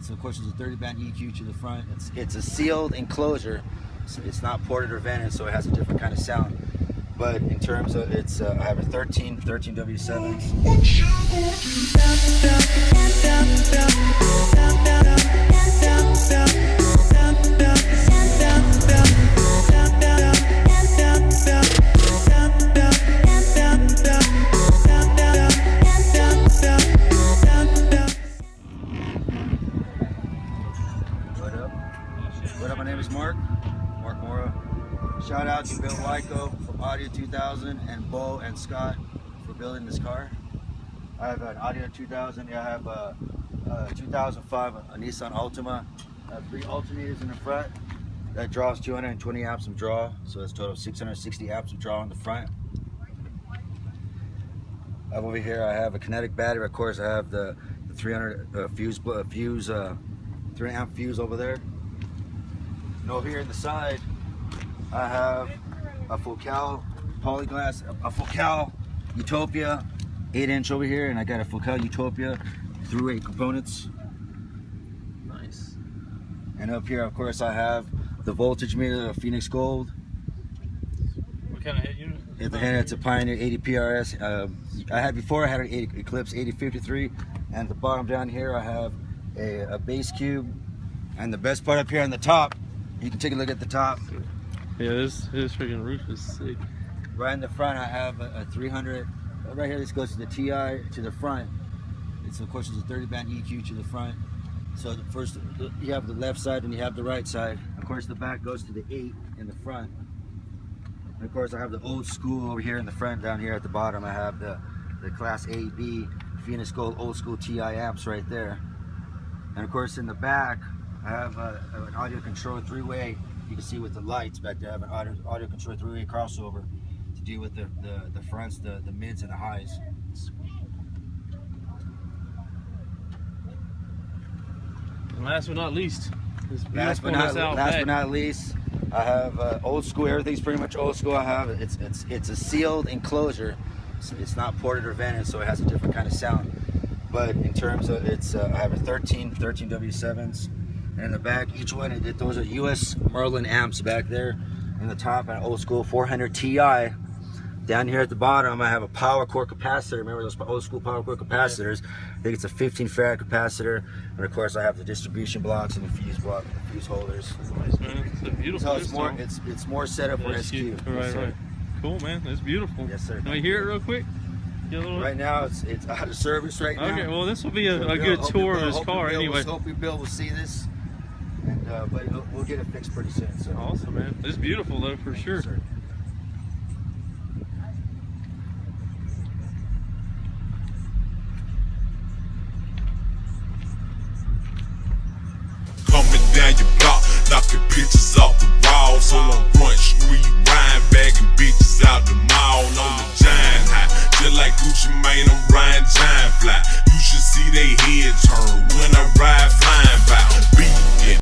It's of course, it's a 30-band EQ to the front. It's a sealed enclosure, so it's not ported or vented, so it has a different kind of sound. But in terms of I have a 13 W7s. What up? My name is Mark Mora. Shout out to Bill Wyko from Audio 2000 and Bo and Scott for building this car. I have an Audio 2000. I have a 2005 a Nissan Altima. I have 3 alternators in the front that draws 220 amps of draw, so that's a total of 660 amps of draw on the front. Over here I have a kinetic battery. Of course, I have the 300 3 amp fuse over there. And over here in the side, I have a Focal Polyglass, a Focal Utopia 8-inch over here, and I got a Focal Utopia through 8 components. Nice. And up here, of course, I have the voltage meter of Phoenix Gold. What kind of head unit? At the head, it's a Pioneer 80 PRS. I had an Eclipse 8053, and at the bottom down here, I have a bass cube. And the best part up here on the top, you can take a look at the top. Yeah, this freaking roof is sick. Right in the front, I have a 300. Right here, this goes to the TI to the front. It's of course, it's a 30-band EQ to the front. So the first, you have the left side and you have the right side. Of course, the back goes to the 8 in the front. And of course, I have the old school over here in the front. Down here at the bottom, I have the Class A/B Phoenix Gold old school TI amps right there. And of course, in the back, I have an audio control 3-way. You can see with the lights back there, I have an audio control 3-way crossover to deal with the fronts, the mids, and the highs. And last but not least, Last but not least, I have old school. Everything's pretty much old school. I have it's a sealed enclosure. It's not ported or vented, so it has a different kind of sound. But in terms of I have a 13 W7s. And in the back, each one, those are US Merlin amps back there. In the top, an old school 400 Ti. Down here at the bottom, I have a power core capacitor. Remember those old school power core capacitors? I think it's a 15 farad capacitor. And of course, I have the distribution blocks and the fuse holders. Nice, man. It's a beautiful. So it's more set up for SQ. Right. Cool, man. That's beautiful. Yes, sir. Can we hear it real quick? Right now, it's out of service right now. Okay, well, this will be a good tour of this car anyway. Hope Bill will see this. And, but we'll get it fixed pretty soon. So. Awesome, man. It's beautiful, though, for sure. Yes, sir. Coming down your block, knocking pictures off the walls. So on Front Street, riding, bagging bitches out the mall. On the giant high, just like Gucci Mane, I'm